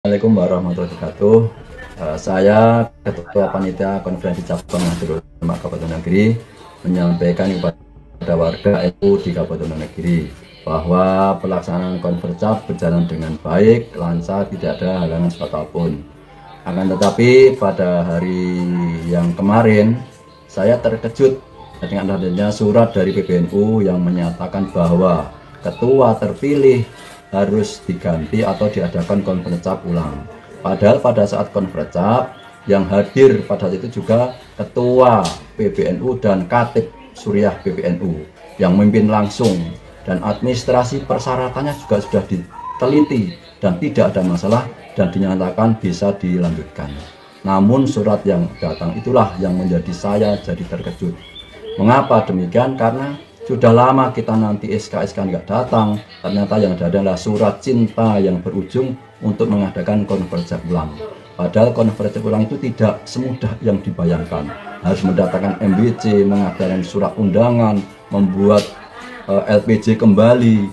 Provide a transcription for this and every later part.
Assalamualaikum warahmatullahi wabarakatuh. Saya Ketua Panitia Konferensi Cabang Nahdlatul Ulama Kabupaten Negeri menyampaikan kepada warga NU di Kabupaten Negeri bahwa pelaksanaan konfercap berjalan dengan baik, lancar, tidak ada halangan apapun. Akan tetapi pada hari yang kemarin saya terkejut dengan adanya surat dari PBNU yang menyatakan bahwa ketua terpilih harus diganti atau diadakan konferensi cap ulang. Padahal pada saat konferensi cap yang hadir pada saat itu juga ketua PBNU dan Katib Suriah PBNU yang memimpin langsung, dan administrasi persyaratannya juga sudah diteliti dan tidak ada masalah dan dinyatakan bisa dilanjutkan. Namun surat yang datang itulah yang menjadi saya jadi terkejut. Mengapa demikian? Karena sudah lama kita nanti SK-SK nggak datang, ternyata yang ada adalah surat cinta yang berujung untuk mengadakan konferensi ulang. Padahal konferensi ulang itu tidak semudah yang dibayangkan. Harus mendatangkan MBC, mengadakan surat undangan, membuat LPJ kembali.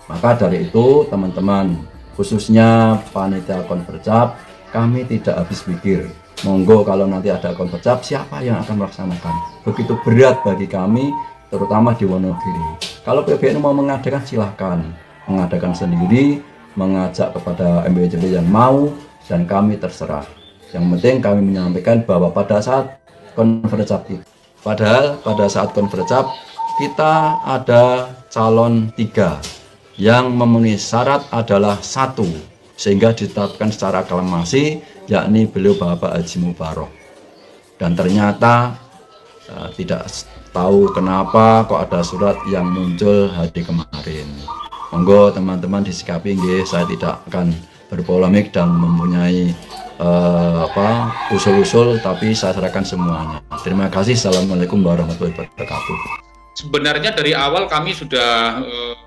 Maka dari itu teman-teman, khususnya panitia konferensi, kami tidak habis pikir. Monggo kalau nanti ada konferensi, siapa yang akan melaksanakan? Begitu berat bagi kami, terutama di Wonogiri. Kalau PBNU mau mengadakan silahkan, mengadakan sendiri, mengajak kepada MBCB yang mau, dan kami terserah. Yang penting kami menyampaikan bahwa pada saat konferensi kita ada calon 3 yang memenuhi syarat adalah 1, sehingga ditetapkan secara aklamasi, yakni beliau Bapak Haji Mubarok. Dan ternyata tidak tahu kenapa kok ada surat yang muncul hari kemarin. Monggo teman-teman disikapi nggih, saya tidak akan berpolemik dan mempunyai usul-usul, tapi saya serahkan semuanya. Terima kasih. Assalamualaikum warahmatullahi wabarakatuh. Sebenarnya dari awal kami sudah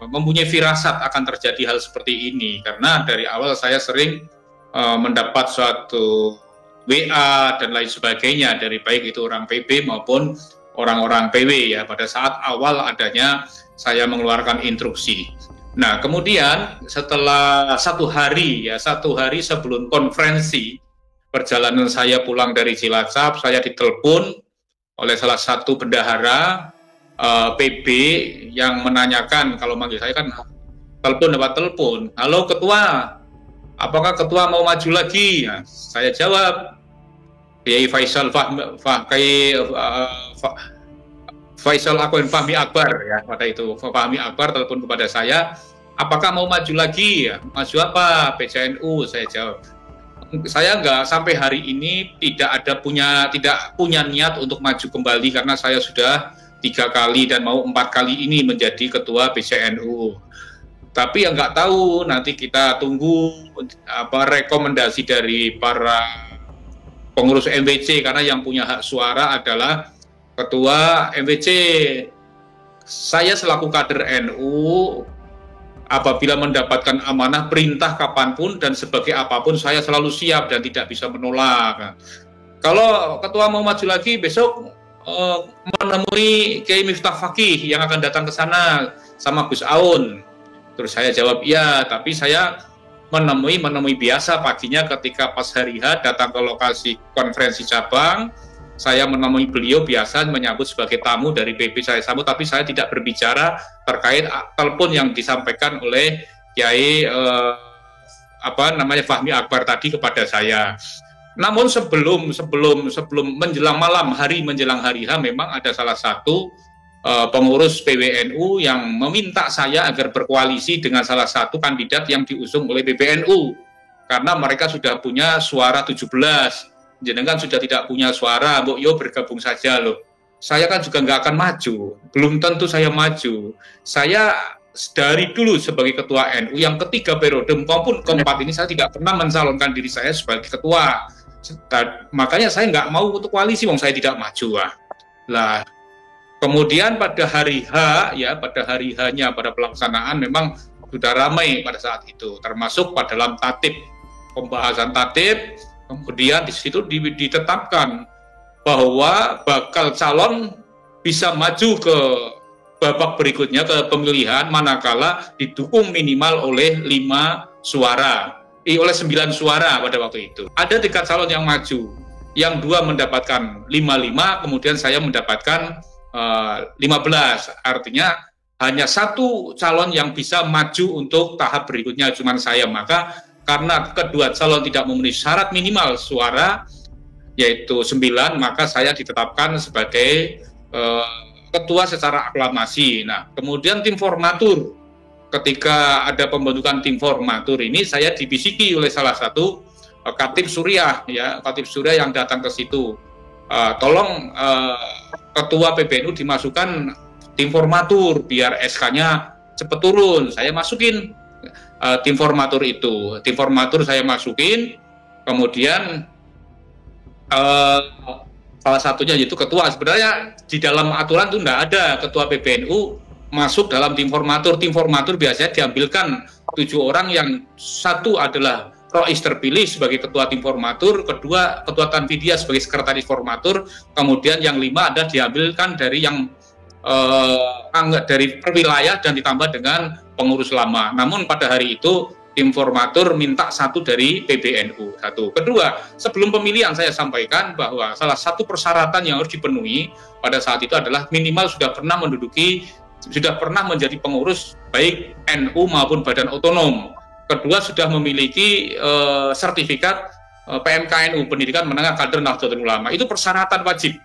mempunyai firasat akan terjadi hal seperti ini, karena dari awal saya sering mendapat suatu WA dan lain sebagainya dari baik itu orang PB maupun orang-orang PW ya, pada saat awal adanya saya mengeluarkan instruksi. Nah, kemudian setelah satu hari sebelum konferensi perjalanan saya pulang dari Cilacap, saya ditelepon oleh salah satu bendahara PB yang menanyakan, kalau manggil saya kan telepon lewat telepon, halo ketua, apakah ketua mau maju lagi? Nah, saya jawab, Kiai Faisal Fahmi Akbar ya, pada itu Fahmi Akbar telepon kepada saya, apakah mau maju lagi? Ya, maju apa? PCNU, saya jawab. Saya nggak sampai hari ini tidak punya niat untuk maju kembali, karena saya sudah 3 kali dan mau 4 kali ini menjadi ketua PCNU. Tapi yang nggak tahu, nanti kita tunggu rekomendasi dari para pengurus MWC, karena yang punya hak suara adalah ketua MWC. Saya selaku kader NU, apabila mendapatkan amanah perintah kapanpun dan sebagai apapun, saya selalu siap dan tidak bisa menolak. Kalau ketua mau maju lagi besok menemui Kiai Miftah Fakih yang akan datang ke sana sama Gus Aun. Terus saya jawab iya, tapi saya menemui biasa paginya ketika pas hari H datang ke lokasi konferensi cabang. Saya menemui beliau biasa menyambut sebagai tamu dari PB, saya sambut, tapi saya tidak berbicara terkait telepon yang disampaikan oleh Kiai Fahmi Akbar tadi kepada saya. Namun sebelum menjelang malam hari menjelang hari H, memang ada salah satu pengurus PWNU yang meminta saya agar berkoalisi dengan salah satu kandidat yang diusung oleh PBNU, karena mereka sudah punya suara 17. Jenengan sudah tidak punya suara, Mbok Yo bergabung saja loh. Saya kan juga nggak akan maju, belum tentu saya maju. Saya dari dulu sebagai ketua NU yang ketiga periode maupun keempat ini, saya tidak pernah mencalonkan diri saya sebagai ketua. Makanya saya nggak mau untuk koalisi, wong saya tidak maju. Lah, kemudian pada hari H ya, pada hari H-nya pada pelaksanaan memang sudah ramai pada saat itu, termasuk pada dalam tatib, pembahasan tatib. Kemudian di situ ditetapkan bahwa bakal calon bisa maju ke babak berikutnya, ke pemilihan manakala didukung minimal oleh 5 suara. oleh 9 suara pada waktu itu. Ada 3 calon yang maju, yang 2 mendapatkan 55, kemudian saya mendapatkan 15. Artinya hanya 1 calon yang bisa maju untuk tahap berikutnya, cuma saya. Maka karena kedua calon tidak memenuhi syarat minimal suara, yaitu 9, maka saya ditetapkan sebagai ketua secara aklamasi. Nah, kemudian tim formatur, ketika ada pembentukan tim formatur ini, saya dibisiki oleh salah satu Khatib Suriah, ya, Khatib Suriah yang datang ke situ. Tolong ketua PBNU dimasukkan tim formatur biar SK-nya cepat turun. Saya masukin tim formatur itu. Tim formatur saya masukin, kemudian salah satunya yaitu ketua. Sebenarnya di dalam aturan itu tidak ada ketua PBNU masuk dalam tim formatur. Tim formatur biasanya diambilkan 7 orang, yang 1 adalah Rois terpilih sebagai ketua tim formatur, kedua ketua Tanfidia sebagai sekretaris formatur, kemudian yang 5 ada diambilkan dari yang dari perwilayah dan ditambah dengan pengurus lama. Namun pada hari itu tim formatur minta 1 dari PBNU. 1. Kedua, sebelum pemilihan saya sampaikan bahwa salah satu persyaratan yang harus dipenuhi pada saat itu adalah minimal sudah pernah menjadi pengurus baik NU maupun badan otonom. Kedua, sudah memiliki sertifikat PMKNU, Pendidikan Menengah Kader Nahdlatul Ulama. Itu persyaratan wajib.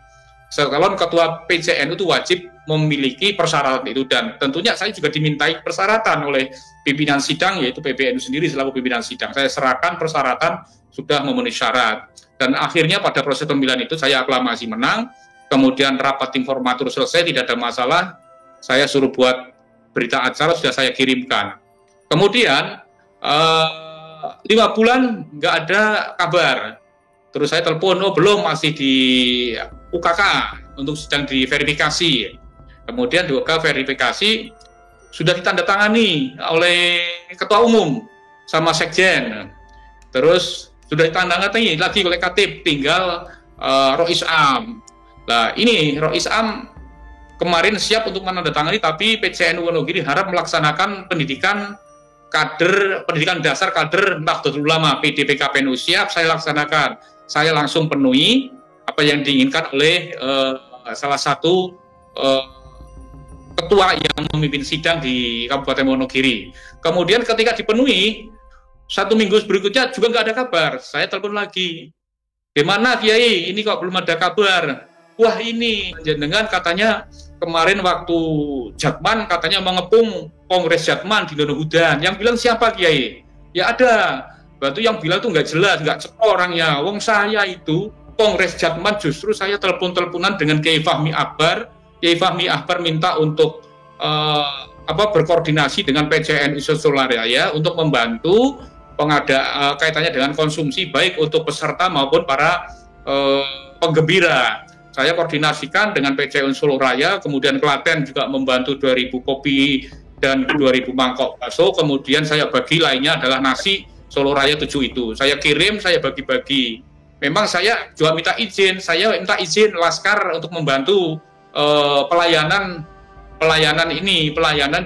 Calon ketua PCNU itu wajib memiliki persyaratan itu, dan tentunya saya juga dimintai persyaratan oleh pimpinan sidang, yaitu PBNU sendiri selaku pimpinan sidang. Saya serahkan persyaratan sudah memenuhi syarat, dan akhirnya pada proses pemilihan itu saya aklamasi menang. Kemudian rapat tim formatur selesai, tidak ada masalah, saya suruh buat berita acara, sudah saya kirimkan. Kemudian 5 bulan nggak ada kabar. Terus saya telepon, oh belum, masih di UKK untuk sedang diverifikasi. Kemudian di UKK verifikasi sudah ditandatangani oleh ketua umum sama sekjen. Terus sudah ditandatangani lagi oleh Khatib, tinggal Rois Am. Nah, ini Rois Am kemarin siap untuk menandatangani, tapi PCNU Wonogiri harap melaksanakan pendidikan dasar kader Nahdlatul Ulama, PDPKPNU siap, saya laksanakan. Saya langsung penuhi apa yang diinginkan oleh salah satu ketua yang memimpin sidang di Kabupaten Wonogiri. Kemudian ketika dipenuhi, 1 minggu berikutnya juga nggak ada kabar. Saya telepon lagi, gimana Kiai, ini kok belum ada kabar? Wah, ini jenengan katanya kemarin waktu Jatman katanya mengepung Kongres Jatman di Donohudan. Yang bilang siapa Kiai? Ya ada. Batu yang bilang tuh nggak jelas, nggak cek orangnya. Wong saya itu Kongres Jatman justru saya telepon-teleponan dengan Kiai Fahmi Akbar. Kiai Fahmi Akbar minta untuk berkoordinasi dengan PCNU Solaria untuk membantu kaitannya dengan konsumsi baik untuk peserta maupun para penggembira. Saya koordinasikan dengan PCNU Solaria, kemudian Klaten juga membantu 2.000 kopi dan 2.000 mangkok bakso. Kemudian saya bagi lainnya adalah nasi Solo Raya 7 itu. Saya kirim, saya bagi-bagi. Memang saya juga minta izin Laskar untuk membantu pelayanan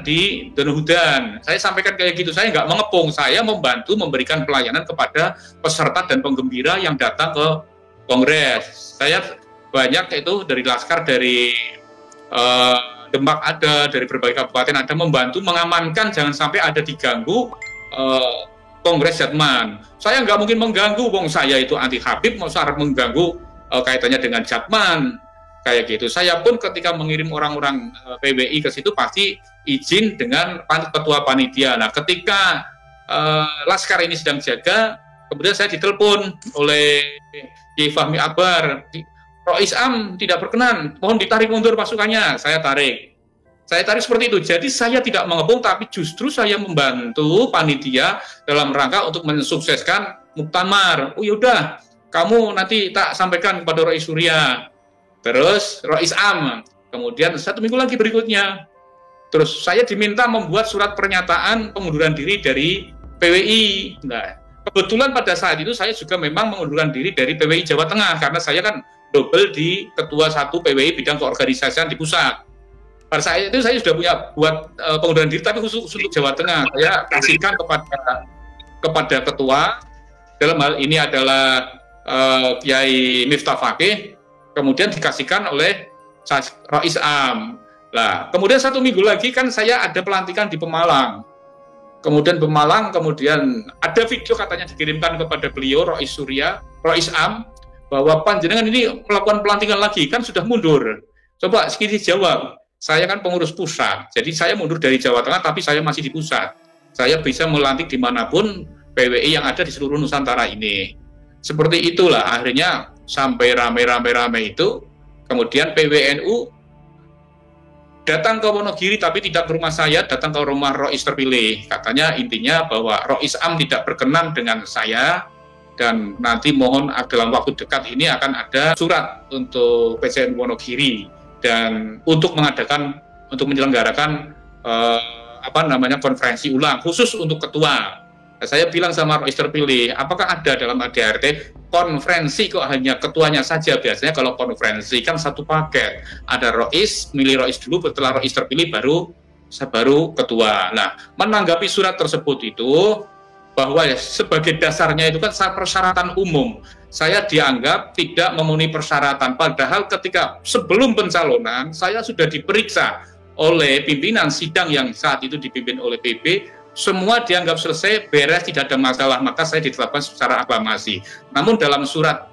di Donohudan. Saya sampaikan kayak gitu, saya nggak mengepung, saya membantu memberikan pelayanan kepada peserta dan penggembira yang datang ke Kongres. Saya banyak itu dari Laskar, dari Demak ada, dari berbagai kabupaten ada, membantu mengamankan jangan sampai ada diganggu Kongres Jatman. Saya nggak mungkin mengganggu, wong saya itu anti Habib, mau syarat mengganggu kaitannya dengan Jatman, kayak gitu. Saya pun ketika mengirim orang-orang PBI ke situ pasti izin dengan ketua panitia. Nah, ketika Laskar ini sedang jaga, kemudian saya ditelepon oleh Kiai Fahmi Akbar, Rois Am tidak berkenan, mohon ditarik mundur pasukannya. Saya tarik seperti itu. Jadi saya tidak mengepung, tapi justru saya membantu panitia dalam rangka untuk mensukseskan muktamar. Oh yaudah, kamu nanti tak sampaikan kepada Rois Surya, terus Rois Am. Kemudian 1 minggu lagi berikutnya, terus saya diminta membuat surat pernyataan pengunduran diri dari PWI. Nah, kebetulan pada saat itu saya juga memang mengundurkan diri dari PWI Jawa Tengah, karena saya kan double di ketua 1 PWI bidang keorganisasian di pusat. Pada saat itu saya sudah punya buat pengunduran diri, tapi khusus untuk Jawa Tengah. Saya kasihkan kepada kepada ketua, dalam hal ini adalah Kiai Miftah Fakih, kemudian dikasihkan oleh Rois Am. Lah, kemudian 1 minggu lagi kan saya ada pelantikan di Pemalang. Kemudian Pemalang, kemudian ada video katanya dikirimkan kepada beliau, Rois Surya, Rois Am, bahwa panjenengan ini melakukan pelantikan lagi, kan sudah mundur. Coba sekali jawab, saya kan pengurus pusat, jadi saya mundur dari Jawa Tengah, tapi saya masih di pusat. Saya bisa melantik dimanapun PWI yang ada di seluruh Nusantara ini. Seperti itulah, akhirnya sampai rame-rame itu, kemudian PWNU datang ke Wonogiri tapi tidak ke rumah saya, datang ke rumah Rois terpilih. Katanya intinya bahwa Rois Am tidak berkenan dengan saya dan nanti mohon dalam waktu dekat ini akan ada surat untuk PCNU Wonogiri dan untuk menyelenggarakan konferensi ulang khusus untuk ketua. Saya bilang sama Rois terpilih, apakah ada dalam ADART konferensi kok hanya ketuanya saja? Biasanya kalau konferensi kan satu paket, ada Rois, milih Rois dulu, setelah Rois terpilih baru ketua. Nah, menanggapi surat tersebut itu, bahwa sebagai dasarnya itu kan persyaratan umum, saya dianggap tidak memenuhi persyaratan, padahal ketika sebelum pencalonan, saya sudah diperiksa oleh pimpinan sidang yang saat itu dipimpin oleh PB, semua dianggap selesai, beres, tidak ada masalah, maka saya ditetapkan secara aklamasi. Namun dalam surat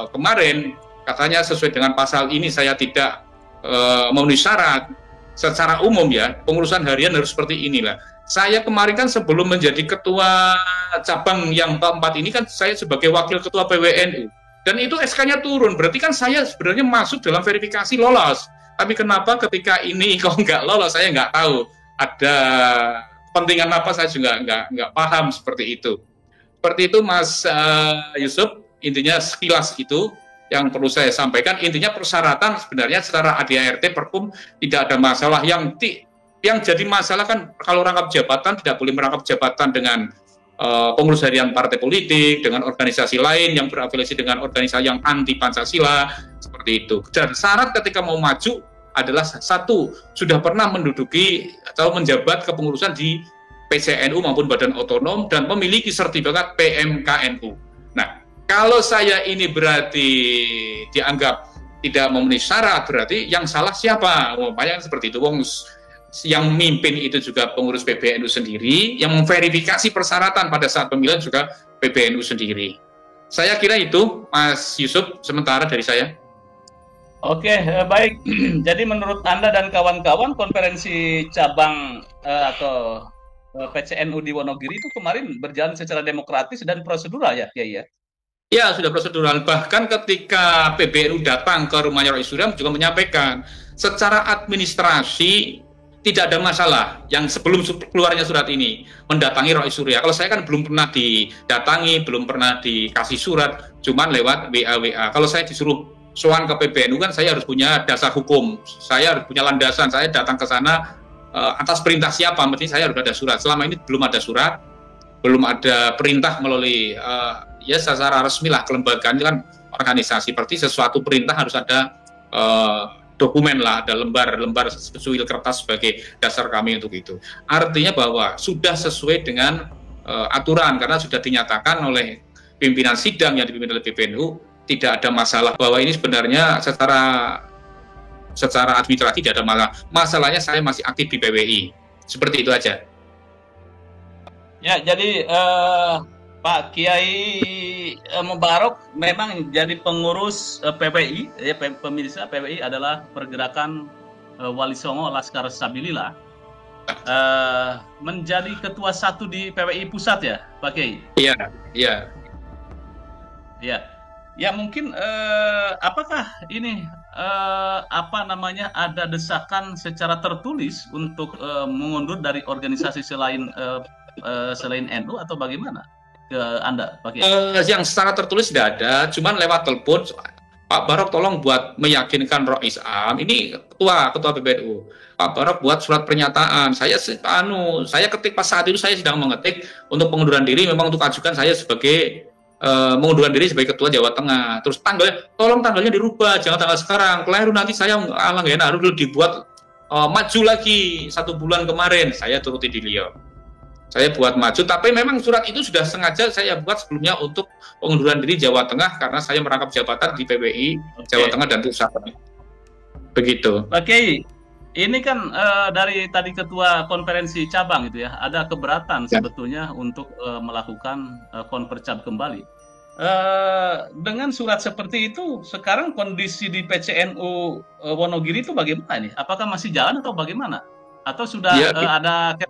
kemarin, katanya sesuai dengan pasal ini saya tidak memenuhi syarat, secara umum ya, pengurusan harian harus seperti inilah. Saya kemarin kan sebelum menjadi ketua cabang yang keempat ini kan saya sebagai wakil ketua PWNU. Dan itu SK-nya turun, berarti kan saya sebenarnya masuk dalam verifikasi lolos. Tapi kenapa ketika ini kok nggak lolos, saya nggak tahu. Ada kepentingan apa, saya juga nggak paham seperti itu. Seperti itu Mas Yusuf, intinya sekilas itu yang perlu saya sampaikan. Intinya persyaratan sebenarnya secara ADART Perkum tidak ada masalah. Yang jadi masalah kan kalau rangkap jabatan tidak boleh merangkap jabatan dengan pengurus harian partai politik, dengan organisasi lain yang berafiliasi dengan organisasi yang anti Pancasila, seperti itu. Dan syarat ketika mau maju adalah satu, sudah pernah menduduki atau menjabat kepengurusan di PCNU maupun Badan Otonom dan memiliki sertifikat PMKNU. Nah, kalau saya ini berarti dianggap tidak memenuhi syarat, berarti yang salah siapa? Umpamanya seperti itu. Yang mimpin itu juga pengurus PBNU sendiri, yang memverifikasi persyaratan pada saat pemilihan juga PBNU sendiri. Saya kira itu, Mas Yusuf, sementara dari saya. Oke, baik. Jadi menurut Anda dan kawan-kawan, konferensi cabang atau PCNU di Wonogiri itu kemarin berjalan secara demokratis dan prosedural ya, ya? Ya, sudah prosedural. Bahkan ketika PBNU datang ke rumahnya Rois Surya juga menyampaikan, secara administrasi tidak ada masalah yang sebelum keluarnya surat ini mendatangi Rois Surya. Kalau saya kan belum pernah didatangi, belum pernah dikasih surat, cuman lewat WA. Kalau saya disuruh soal ke PBNU kan saya harus punya dasar hukum, saya harus punya landasan, saya datang ke sana atas perintah siapa, mesti saya harus ada surat. Selama ini belum ada surat, belum ada perintah melalui ya secara resmi lah, kelembagaan itu kan organisasi, seperti sesuatu perintah harus ada dokumen lah, ada lembar sesuil kertas sebagai dasar kami untuk itu. Artinya bahwa sudah sesuai dengan aturan karena sudah dinyatakan oleh pimpinan sidang yang dipimpin oleh PBNU, tidak ada masalah bahwa ini sebenarnya secara administratif tidak ada masalah. Masalahnya saya masih aktif di PWI. Seperti itu aja. Ya, jadi Pak Kiai Mubarok memang jadi pengurus PWI, ya, pemirsa. PWI adalah pergerakan Wali Songo Laskar Sabilillah. Menjadi ketua 1 di PWI Pusat ya, Pak Kiai? Iya. Ya. Ya mungkin apakah ini ada desakan secara tertulis untuk mengundur dari organisasi selain NU atau bagaimana ke Anda, Pak Kiai? Yang secara tertulis tidak ada, cuman lewat telepon Pak Barok tolong buat meyakinkan Rois Am, ini ketua PBNU. Pak Barok buat surat pernyataan. Saya ketik pas saat itu saya sedang mengetik untuk pengunduran diri, memang untuk ajukan saya sebagai mengundurkan diri sebagai ketua Jawa Tengah. Terus tolong tanggalnya dirubah, jangan tanggal sekarang. Keliru nanti saya harus dibuat maju lagi 1 bulan kemarin. Saya turuti beliau. saya buat maju, tapi memang surat itu sudah sengaja saya buat sebelumnya untuk pengunduran diri Jawa Tengah karena saya merangkap jabatan di PWI Jawa Tengah dan Pusat. Begitu. Oke, ini kan dari tadi ketua konferensi cabang itu ya, ada keberatan sebetulnya untuk melakukan konpercap kembali. Dengan surat seperti itu, sekarang kondisi di PCNU Wonogiri itu bagaimana nih? Apakah masih jalan atau bagaimana? Atau sudah ada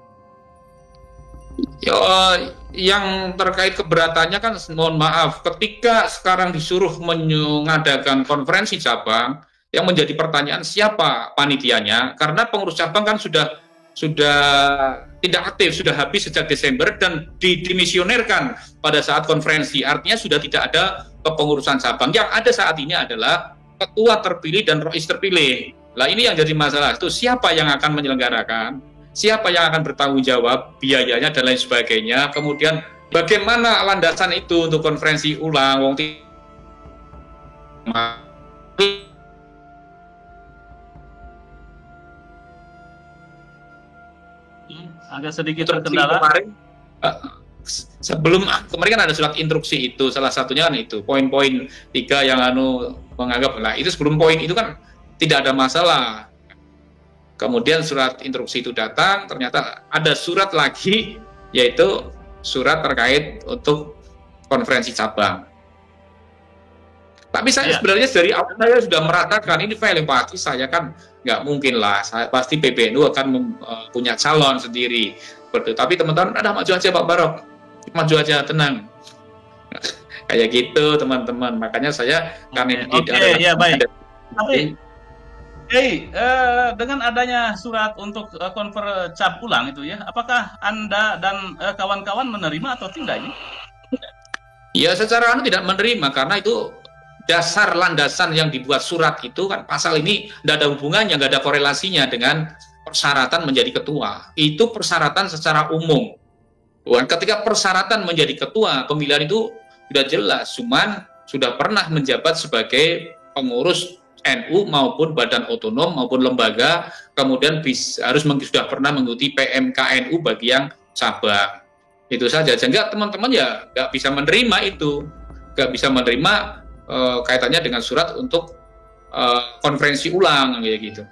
yang terkait keberatannya kan, mohon maaf, ketika sekarang disuruh mengadakan konferensi cabang, yang menjadi pertanyaan siapa panitianya, karena pengurus cabang kan sudah tidak aktif, sudah habis sejak Desember dan dimisionerkan pada saat konferensi, artinya sudah tidak ada kepengurusan cabang. Yang ada saat ini adalah ketua terpilih dan rois terpilih. Lah ini yang jadi masalah, itu siapa yang akan menyelenggarakan, siapa yang akan bertanggung jawab biayanya dan lain sebagainya. Kemudian bagaimana landasan itu untuk konferensi ulang, agak sedikit terkendala. Sebelum kemarin kan ada surat instruksi itu, salah satunya kan itu poin-poin 3 yang menganggap, lah itu sebelum poin itu kan tidak ada masalah. Kemudian surat instruksi itu datang, ternyata ada surat lagi, yaitu surat terkait untuk konferensi cabang. Tapi saya sebenarnya dari awal saya sudah meratakan ini file pasti saya kan nggak mungkin lah, pasti PBNU akan punya calon sendiri. Tapi teman-teman, ada maju aja Pak Barok, maju aja, tenang. Kayak gitu teman-teman. Makanya saya baik. Tapi dengan adanya surat untuk konferensi ulang itu ya, apakah Anda dan kawan-kawan menerima atau tidak ini? Ya secara tidak menerima, karena itu dasar landasan yang dibuat surat itu kan pasal ini tidak ada hubungannya, nggak ada korelasinya dengan persyaratan menjadi ketua. Itu persyaratan secara umum. Ketika persyaratan menjadi ketua, pemilihan itu sudah jelas, cuman sudah pernah menjabat sebagai pengurus NU maupun badan otonom maupun lembaga, kemudian sudah pernah mengikuti PMKNU bagi yang cabang. Itu saja. Sehingga teman-teman ya nggak bisa menerima itu, nggak bisa menerima kaitannya dengan surat untuk konferensi ulang kayak gitu.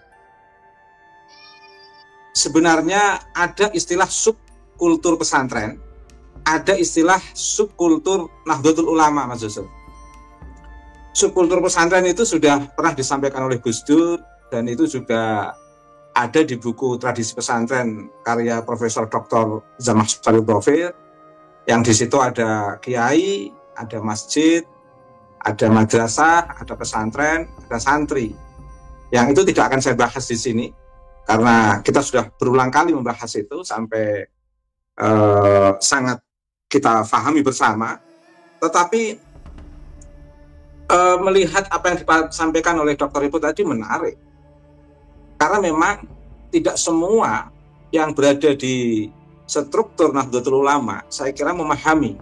Sebenarnya ada istilah subkultur pesantren, ada istilah subkultur Nahdlatul Ulama, Mas Yusuf. Subkultur pesantren itu sudah pernah disampaikan oleh Gus Dur, dan itu juga ada di buku Tradisi Pesantren karya Profesor Dr. Zamah Salih Dhofir, yang di situ ada kiai, ada masjid, ada madrasah, ada pesantren, ada santri. Yang itu tidak akan saya bahas di sini, karena kita sudah berulang kali membahas itu sampai sangat kita pahami bersama. Tetapi melihat apa yang disampaikan oleh Dr. Ibu tadi menarik, karena memang tidak semua yang berada di struktur Nahdlatul Ulama saya kira memahami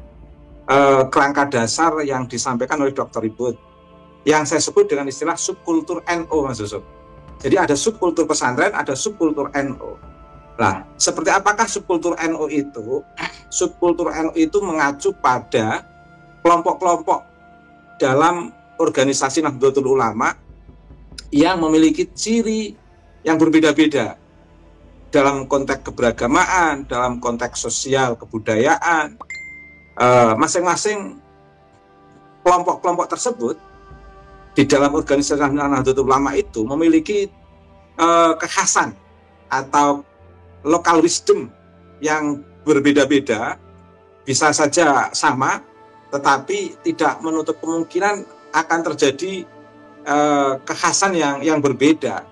kerangka dasar yang disampaikan oleh Dr. Ibut, yang saya sebut dengan istilah subkultur NU, Mas Yusuf. Jadi ada subkultur pesantren, ada subkultur NU. Nah, seperti apakah subkultur NU itu? Subkultur NU itu mengacu pada kelompok-kelompok dalam organisasi Nahdlatul Ulama yang memiliki ciri yang berbeda-beda dalam konteks keberagamaan, dalam konteks sosial, kebudayaan. Masing-masing kelompok-kelompok tersebut di dalam organisasi Nahdlatul Ulama itu memiliki kekhasan atau local wisdom yang berbeda-beda, bisa saja sama, tetapi tidak menutup kemungkinan akan terjadi kekhasan yang berbeda.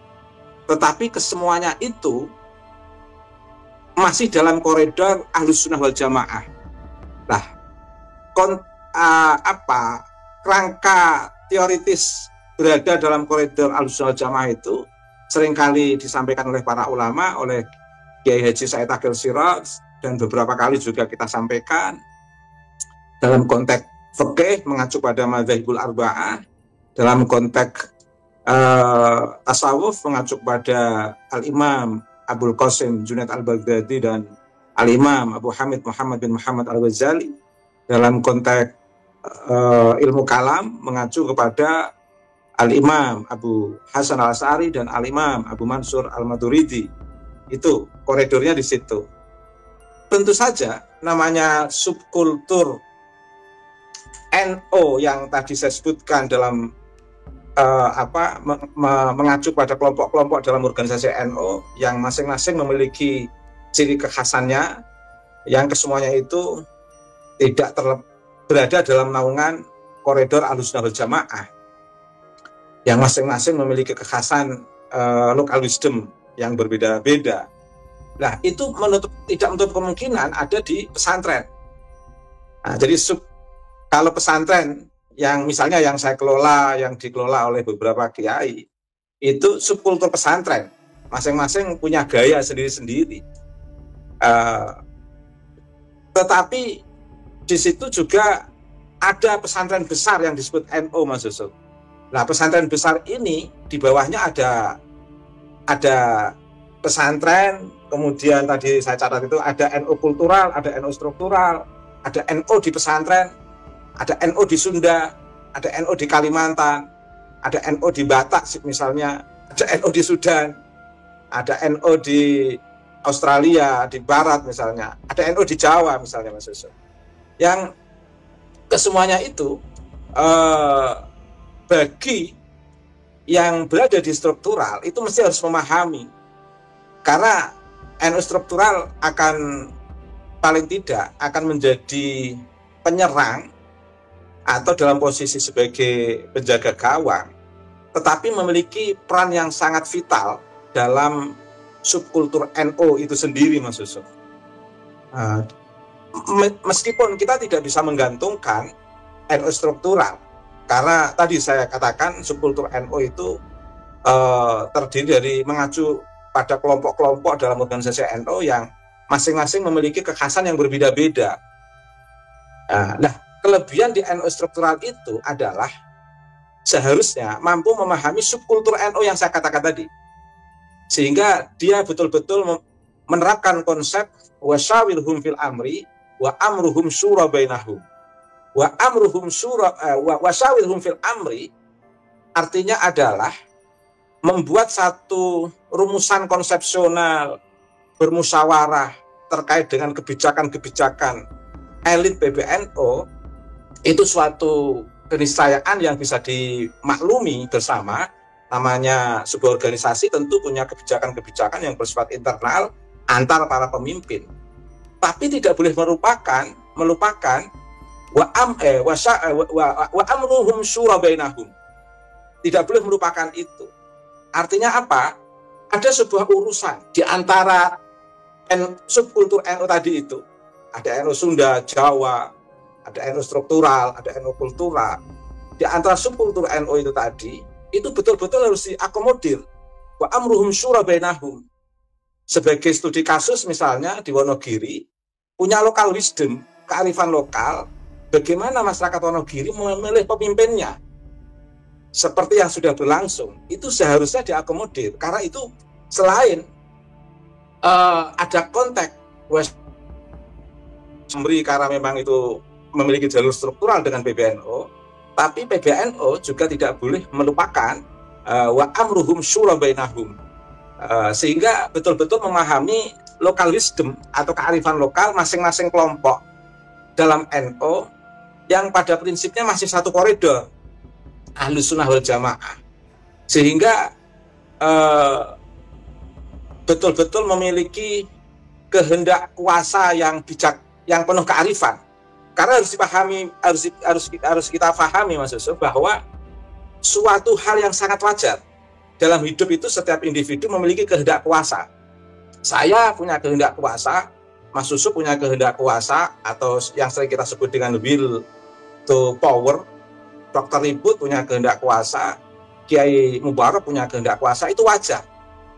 Tetapi kesemuanya itu masih dalam koridor Ahlus Sunnah wal Jamaah. Nah, kerangka teoritis berada dalam koridor Ahlus Sunnah wal Jamaah itu seringkali disampaikan oleh para ulama, oleh Kiai Haji Said Akhil Siraj, dan beberapa kali juga kita sampaikan dalam konteks fikih mengacu pada madzhabul arba'ah, dalam konteks tasawuf mengacu pada Al-Imam Abul Qasim Junaid Al-Baghdadi dan Al-Imam Abu Hamid Muhammad bin Muhammad Al-Ghazali dalam konteks ilmu kalam mengacu kepada Al-Imam Abu Hasan Al-Asy'ari dan Al-Imam Abu Mansur Al-Maturidi. Itu koridornya di situ. Tentu saja namanya subkultur NO yang tadi saya sebutkan dalam mengacu pada kelompok-kelompok dalam organisasi NO yang masing-masing memiliki ciri kekhasannya, yang kesemuanya itu tidak berada dalam naungan koridor Ahlussunnah wal Jamaah, yang masing-masing memiliki kekhasan local wisdom yang berbeda-beda. Nah, itu tidak menutup kemungkinan ada di pesantren. Nah, jadi kalau pesantren yang misalnya yang saya kelola, yang dikelola oleh beberapa kiai, itu subkultur pesantren, masing-masing punya gaya sendiri-sendiri. Tetapi di situ juga ada pesantren besar yang disebut NO, Mas Yusuf. Nah, pesantren besar ini di bawahnya ada pesantren, kemudian tadi saya catat itu ada NO kultural, ada NO struktural, ada NO di pesantren, ada NO di Sunda, ada NO di Kalimantan, ada NO di Batak misalnya, ada NO di Sudan, ada NO di Australia, di Barat misalnya, ada NO di Jawa misalnya, Mas Yusuf. Yang kesemuanya itu bagi yang berada di struktural itu mesti harus memahami, karena NU struktural akan paling tidak akan menjadi penyerang atau dalam posisi sebagai penjaga gawang, tetapi memiliki peran yang sangat vital dalam subkultur NU itu sendiri, Mas Yusuf. Meskipun kita tidak bisa menggantungkan NU struktural, karena tadi saya katakan subkultur NU itu terdiri dari mengacu pada kelompok-kelompok dalam organisasi NU yang masing-masing memiliki kekhasan yang berbeda-beda. Nah, kelebihan di NU struktural itu adalah seharusnya mampu memahami subkultur NU yang saya katakan tadi, sehingga dia betul-betul menerapkan konsep wasyawirhum fil amri wa amruhum syura bainahum. Wa amruhum syura wasyawirhum fil amri artinya adalah membuat satu rumusan konsepsional bermusyawarah terkait dengan kebijakan-kebijakan elit PBNU, itu suatu keniscayaan yang bisa dimaklumi bersama. Namanya sebuah organisasi tentu punya kebijakan-kebijakan yang bersifat internal antar para pemimpin, tapi tidak boleh melupakan wa amruhum syura bainahum. Tidak boleh melupakan itu. Artinya apa? Ada sebuah urusan di antara subkultur NU tadi itu. Ada NU Sunda, Jawa, ada NU struktural, ada NU kultural. Di antara subkultur NU itu tadi, itu betul-betul harus diakomodir. Wa amruhum syura bainahum. Sebagai studi kasus misalnya di Wonogiri, punya local wisdom, kearifan lokal, bagaimana masyarakat Wonogiri memilih pemimpinnya. Seperti yang sudah berlangsung, itu seharusnya diakomodir. Karena itu selain ada konteks karena memang itu memiliki jalur struktural dengan PBNU, tapi PBNU juga tidak boleh melupakan wa amruhum syura bainahum, sehingga betul-betul memahami local wisdom atau kearifan lokal masing-masing kelompok dalam NU yang pada prinsipnya masih satu koridor Ahlussunnah wal Jamaah, sehingga betul-betul memiliki kehendak kuasa yang bijak, yang penuh kearifan. Karena harus dipahami, harus kita pahami, Mas Yusuf, bahwa suatu hal yang sangat wajar dalam hidup itu setiap individu memiliki kehendak kuasa. Saya punya kehendak kuasa, Mas Yusuf punya kehendak kuasa, atau yang sering kita sebut dengan will to power. Dr. Ribut punya kehendak kuasa, Kiai Mubarak punya kehendak kuasa, itu wajar.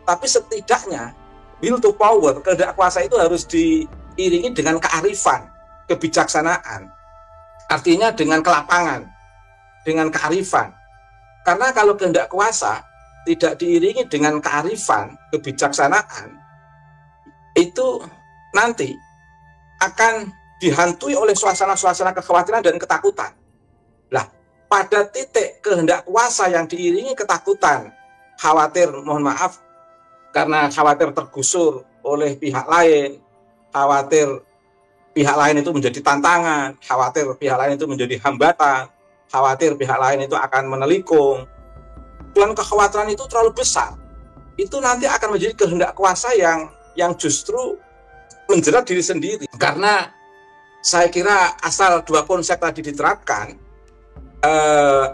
Tapi setidaknya will to power, kehendak kuasa itu harus diiringi dengan kearifan, kebijaksanaan. Artinya dengan kelapangan, dengan kearifan. Karena kalau kehendak kuasa tidak diiringi dengan kearifan, kebijaksanaan, itu nanti akan dihantui oleh suasana-suasana kekhawatiran dan ketakutan. Lah, pada titik kehendak kuasa yang diiringi ketakutan, khawatir, mohon maaf, karena khawatir tergusur oleh pihak lain, khawatir pihak lain itu menjadi tantangan, khawatir pihak lain itu menjadi hambatan, khawatir pihak lain itu akan menelikung, dan kekhawatiran itu terlalu besar. Itu nanti akan menjadi kehendak kuasa yang justru menjerat diri sendiri. Karena saya kira asal dua konsep tadi diterapkan,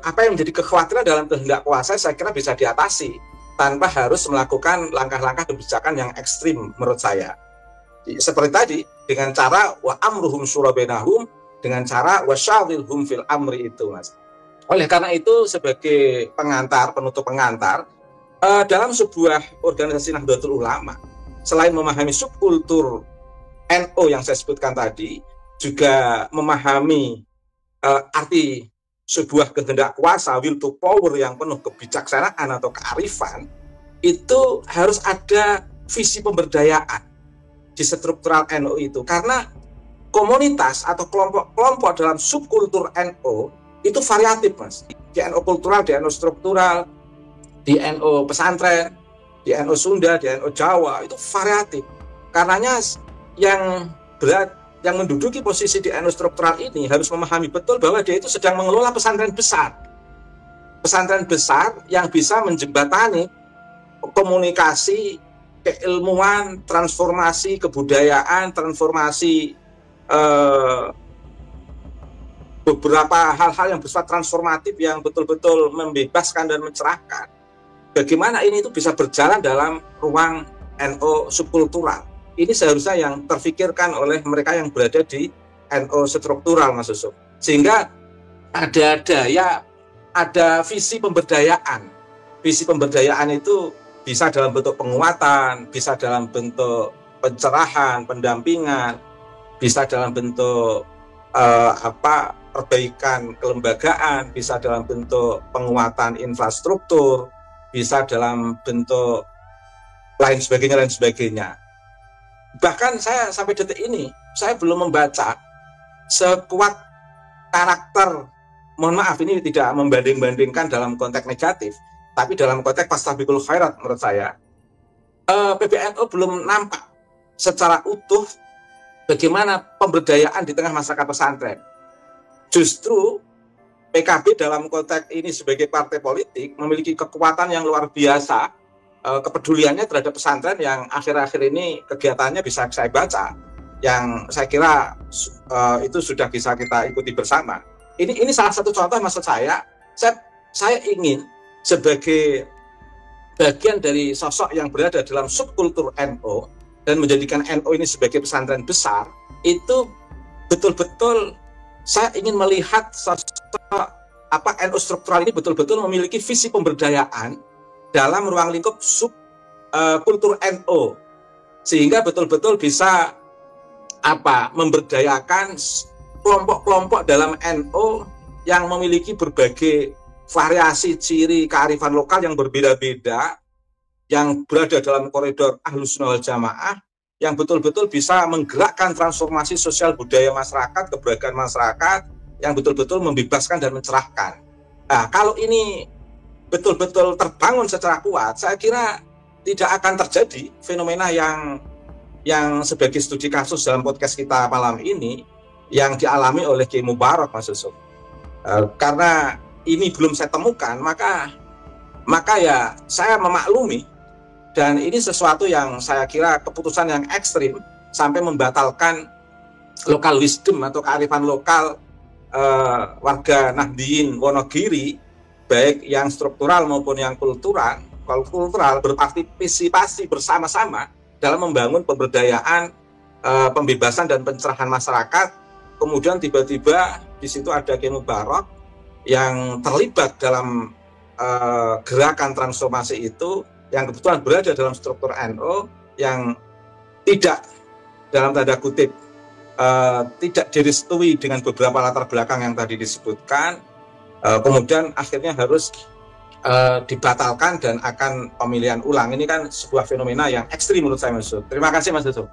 apa yang menjadi kekhawatiran dalam kehendak kuasa saya kira bisa diatasi tanpa harus melakukan langkah-langkah kebijakan yang ekstrim menurut saya. Seperti tadi, dengan cara wa amruhum syura bainahum, dengan cara wasyawirhum fil amri itu, Mas. Oleh karena itu, sebagai pengantar, penutup pengantar, dalam sebuah organisasi Nahdlatul Ulama, selain memahami subkultur NU yang saya sebutkan tadi, juga memahami arti sebuah kehendak kuasa, will to power yang penuh kebijaksanaan atau kearifan, itu harus ada visi pemberdayaan di struktural NU itu. Karena komunitas atau kelompok-kelompok dalam subkultur NU itu variatif, Mas. Di NU kultural, di NU struktural, di NU pesantren, di NU Sunda, di NU Jawa, itu variatif. Karenanya yang menduduki posisi di NU struktural ini harus memahami betul bahwa dia itu sedang mengelola pesantren besar. Pesantren besar yang bisa menjembatani komunikasi, keilmuan, transformasi kebudayaan, transformasi beberapa hal-hal yang bersifat transformatif yang betul-betul membebaskan dan mencerahkan. Bagaimana ini itu bisa berjalan dalam ruang NU subkultural. Ini seharusnya yang terfikirkan oleh mereka yang berada di NU struktural, Mas Yusuf. Sehingga ada daya, ada visi pemberdayaan. Visi pemberdayaan itu bisa dalam bentuk penguatan, bisa dalam bentuk pencerahan, pendampingan, bisa dalam bentuk perbaikan kelembagaan, bisa dalam bentuk penguatan infrastruktur, bisa dalam bentuk lain sebagainya. Bahkan saya sampai detik ini, saya belum membaca sekuat karakter, mohon maaf ini tidak membanding-bandingkan dalam konteks negatif, tapi dalam konteks fastabiqul khairat menurut saya, PBNU belum nampak secara utuh bagaimana pemberdayaan di tengah masyarakat pesantren. Justru PKB dalam konteks ini sebagai partai politik memiliki kekuatan yang luar biasa, kepeduliannya terhadap pesantren yang akhir-akhir ini kegiatannya bisa saya baca, yang saya kira itu sudah bisa kita ikuti bersama. Ini salah satu contoh, maksud saya ingin sebagai bagian dari sosok yang berada dalam subkultur NU dan menjadikan NU ini sebagai pesantren besar, itu betul-betul saya ingin melihat sosok NU struktural ini betul-betul memiliki visi pemberdayaan dalam ruang lingkup subkultur NU, sehingga betul-betul bisa memberdayakan kelompok-kelompok dalam NU yang memiliki berbagai variasi ciri kearifan lokal yang berbeda-beda, yang berada dalam koridor Ahlus Sunnah wal Jamaah, yang betul-betul bisa menggerakkan transformasi sosial budaya masyarakat, keberagaman masyarakat, yang betul-betul membebaskan dan mencerahkan. Nah, kalau ini betul-betul terbangun secara kuat, saya kira tidak akan terjadi fenomena yang sebagai studi kasus dalam podcast kita malam ini yang dialami oleh Kiai Mubarak, Mas Yusuf. Karena ini belum saya temukan, maka ya saya memaklumi, dan ini sesuatu yang saya kira keputusan yang ekstrim sampai membatalkan local wisdom atau kearifan lokal warga Nahdliyin Wonogiri, baik yang struktural maupun yang kultural. Kalau kultural berpartisipasi bersama-sama dalam membangun pemberdayaan, pembebasan dan pencerahan masyarakat. Kemudian tiba-tiba di situ ada Kiai Mubarak yang terlibat dalam gerakan transformasi itu, yang kebetulan berada dalam struktur NU, yang tidak, dalam tanda kutip, tidak direstui dengan beberapa latar belakang yang tadi disebutkan, kemudian akhirnya harus dibatalkan dan akan pemilihan ulang. Ini kan sebuah fenomena yang ekstrim menurut saya, Mas Yusuf. Terima kasih, Mas Yusuf.